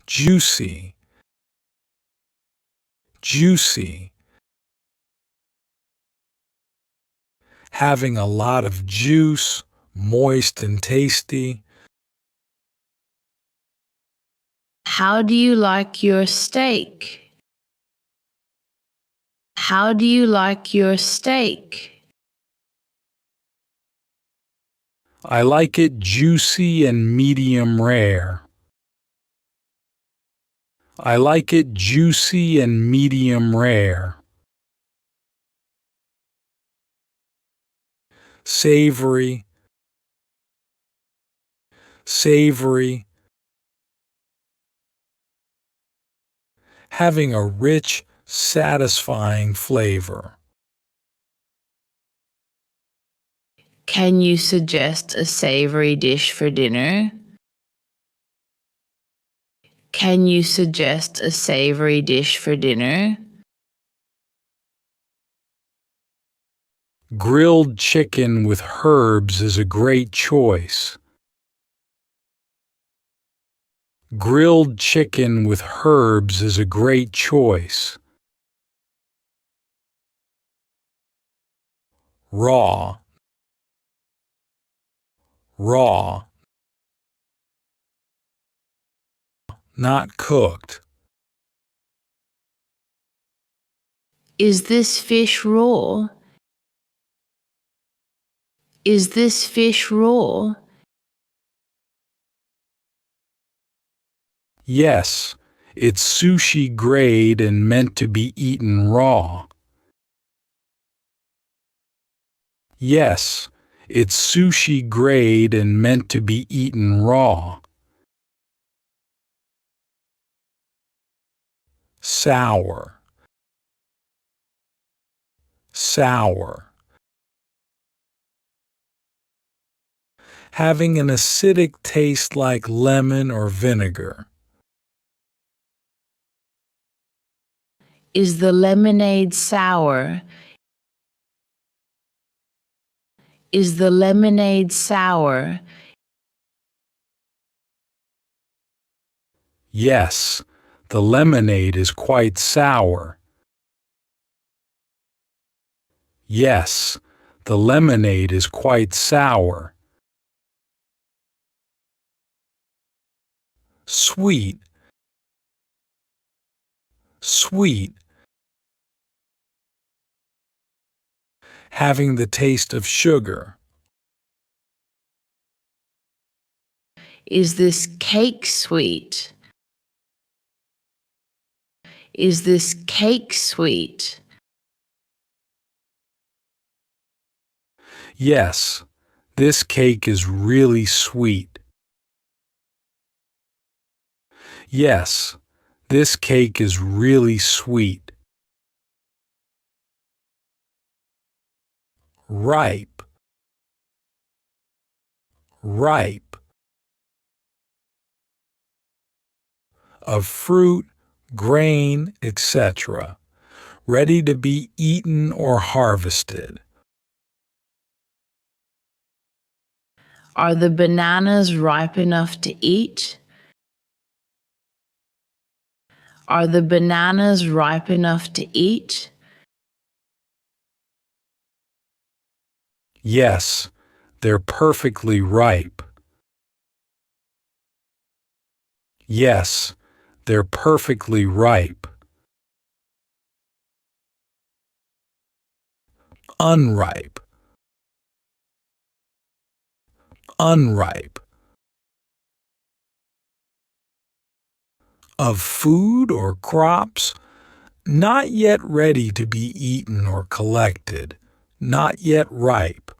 juicy, juicy. Having a lot of juice, moist and tasty. How do you like your steak? How do you like your steak? I like it juicy and medium rare. I like it juicy and medium rare. Savory, savory. Having a rich, satisfying flavor. Can you suggest a savory dish for dinner? Can you suggest a savory dish for dinner? Grilled chicken with herbs is a great choice. Grilled chicken with herbs is a great choice. Raw, raw. Not cooked. Is this fish raw? Is this fish raw? Yes, it's sushi grade and meant to be eaten raw. Yes, it's sushi grade and meant to be eaten raw. Sour, sour. Having an acidic taste like lemon or vinegar. Is the lemonade sour? Is the lemonade sour? Yes, the lemonade is quite sour. Yes, the lemonade is quite sour. Sweet, sweet. Having the taste of sugar. Is this cake sweet? Is this cake sweet? Yes, this cake is really sweet. Yes, this cake is really sweet. Ripe, ripe. Of fruit, grain, etc., ready to be eaten or harvested. Are the bananas ripe enough to eat? Are the bananas ripe enough to eat? Yes, they're perfectly ripe. Yes, they're perfectly ripe. Unripe, unripe. Of food or crops, not yet ready to be eaten or collected, not yet ripe.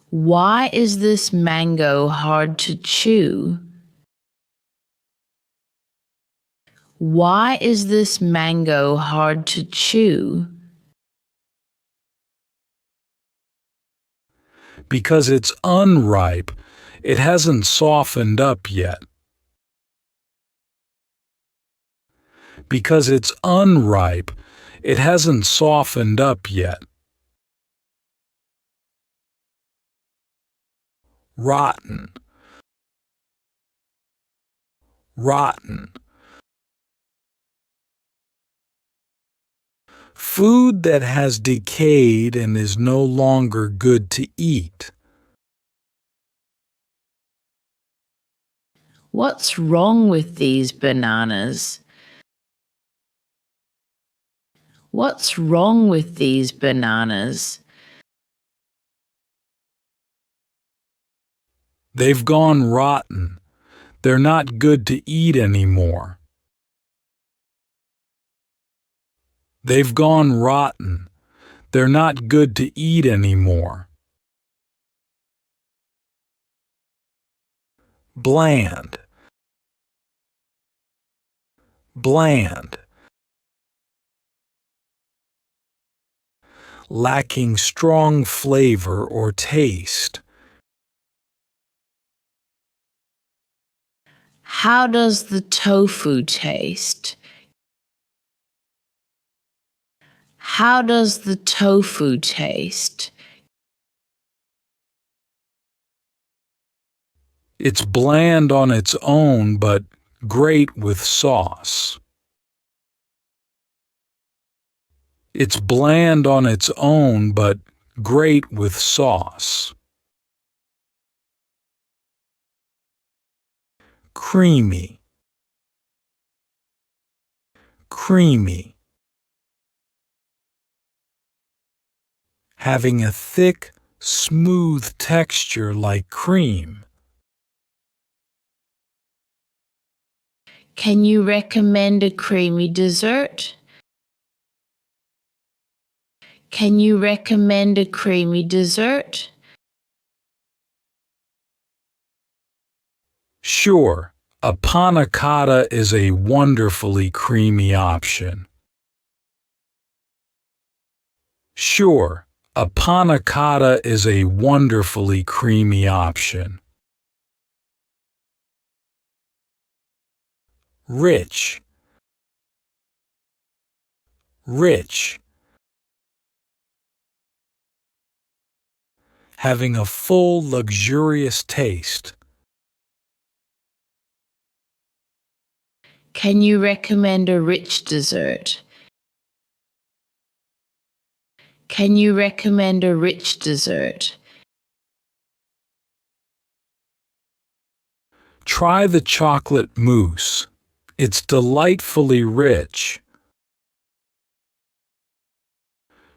Why is this mango hard to chew? Why is this mango hard to chew? Because it's unripe, it hasn't softened up yet. Because it's unripe, it hasn't softened up yet. Rotten, rotten. Food that has decayed and is no longer good to eat. What's wrong with these bananas? What's wrong with these bananas? They've gone rotten. They're not good to eat anymore. They've gone rotten. They're not good to eat anymore. Bland. Bland. Lacking strong flavor or taste. How does the tofu taste? How does the tofu taste? It's bland on its own, but great with sauce. It's bland on its own, but great with sauce. Creamy. Creamy. Having a thick, smooth texture like cream. Can you recommend a creamy dessert? Can you recommend a creamy dessert? Sure, a panna cotta is a wonderfully creamy option. Sure, a panna cotta is a wonderfully creamy option. Rich. Rich. Having a full, luxurious taste. Can you recommend a rich dessert? Can you recommend a rich dessert? Try the chocolate mousse. It's delightfully rich.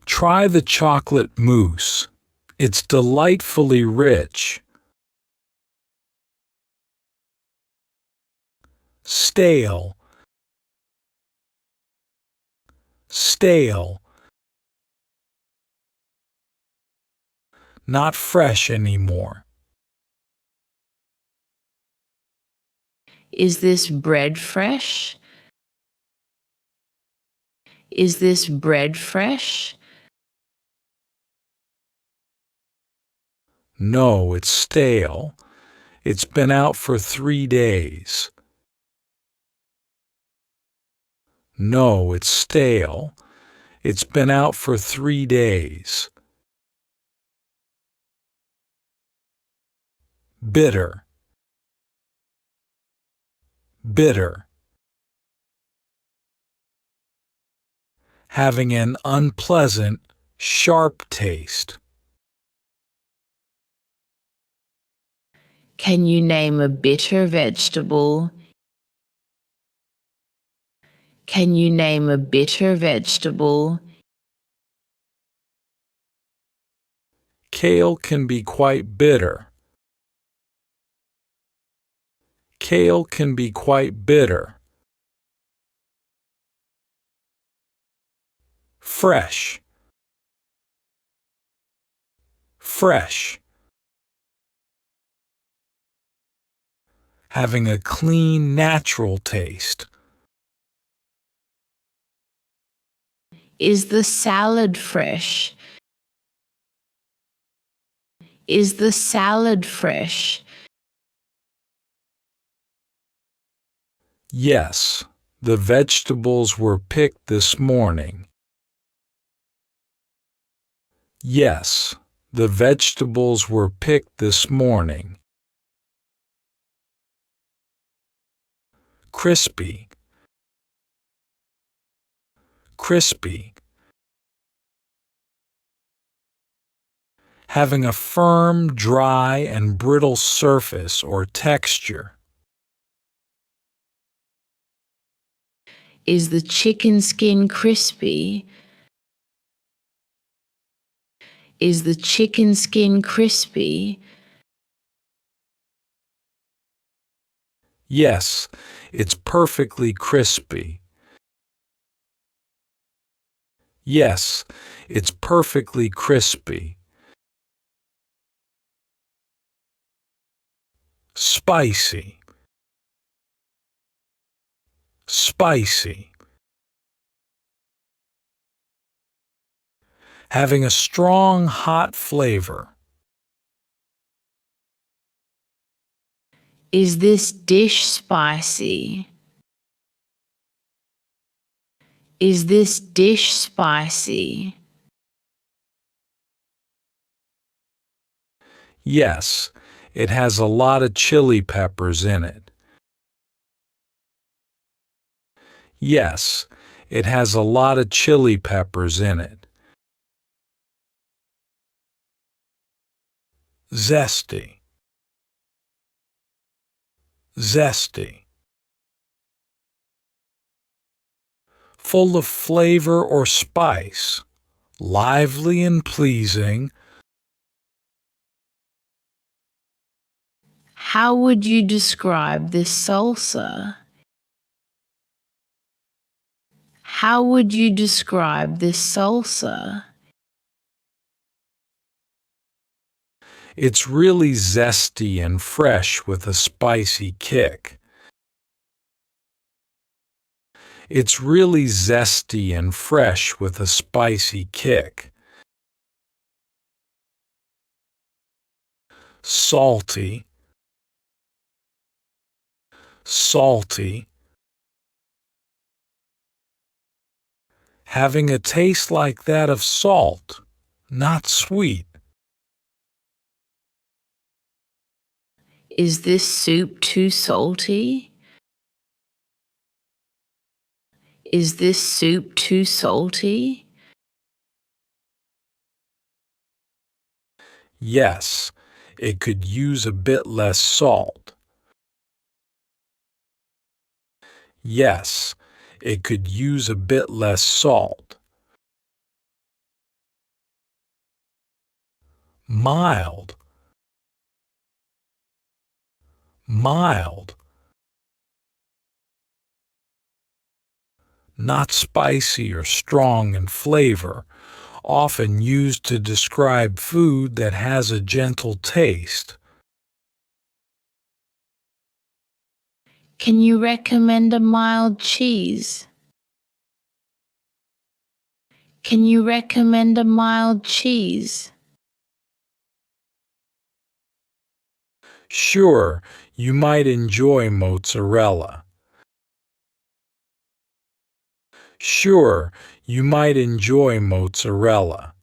Try the chocolate mousse. It's delightfully rich. Stale. Stale. Not fresh anymore. Is this bread fresh? Is this bread fresh? No, it's stale. It's been out for 3 days. No, it's stale. It's been out for 3 days. Bitter. Bitter. Having an unpleasant, sharp taste. Can you name a bitter vegetable? Can you name a bitter vegetable? Kale can be quite bitter. Kale can be quite bitter. Fresh. Fresh. Having a clean, natural taste. Is the salad fresh? Is the salad fresh? Yes, the vegetables were picked this morning. Yes, the vegetables were picked this morning. crispy, crispy. Having a firm, dry, and brittle surface or texture. Is the chicken skin crispy? Is the chicken skin crispy? Yes, it's perfectly crispy. Yes, it's perfectly crispy. Spicy, spicy. Having a strong, hot flavor. Is this dish spicy? Is this dish spicy? Yes, it has a lot of chili peppers in it. Yes, it has a lot of chili peppers in it. Zesty, zesty. Full of flavor or spice, lively and pleasing. How would you describe this salsa? How would you describe this salsa? It's really zesty and fresh with a spicy kick. It's really zesty and fresh with a spicy kick. Salty, salty. Having a taste like that of salt, not sweet. Is this soup too salty? Is this soup too salty? Yes, it could use a bit less salt. Yes, it could use a bit less salt. Mild, mild. Not spicy or strong in flavor, often used to describe food that has a gentle taste. Can you recommend a mild cheese? Can you recommend a mild cheese? Sure, you might enjoy mozzarella. Sure, you might enjoy mozzarella.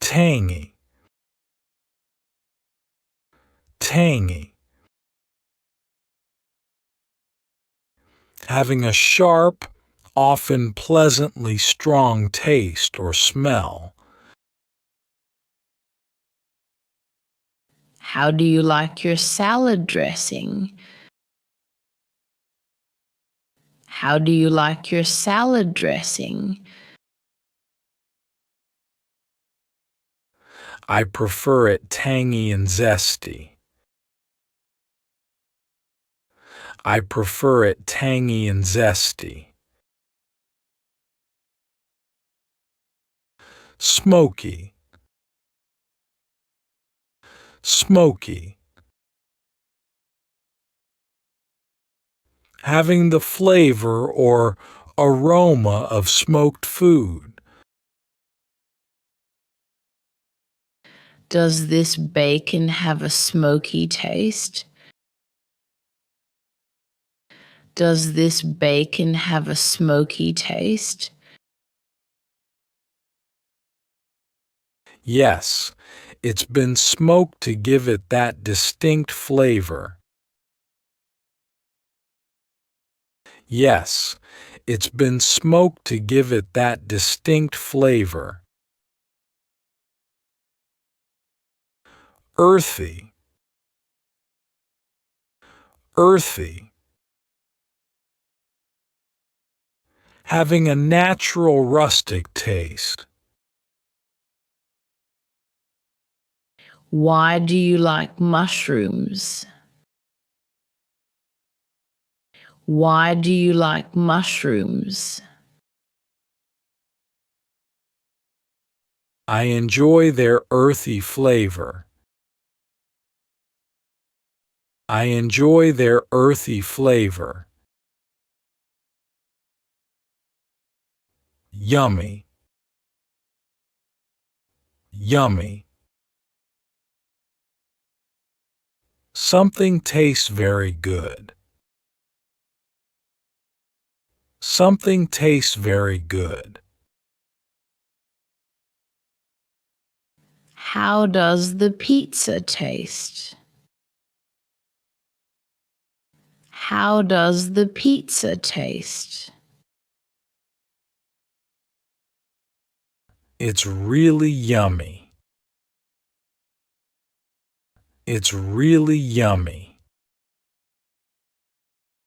Tangy, tangy. Having a sharp, often pleasantly strong taste or smell. How do you like your salad dressing? How do you like your salad dressing? I prefer it tangy and zesty. I prefer it tangy and zesty. Smoky, smoky. Having the flavor or aroma of smoked food. Does this bacon have a smoky taste? Does this bacon have a smoky taste? Yes, It's been smoked to give it that distinct flavor. Yes, it's been smoked to give it that distinct flavor. Earthy, earthy. Having a natural rustic taste. Why do you like mushrooms? Why do you like mushrooms? I enjoy their earthy flavor. I enjoy their earthy flavor. Yummy, yummy. Something tastes very good. Something tastes very good. How does the pizza taste? How does the pizza taste? It's really yummy. It's really yummy.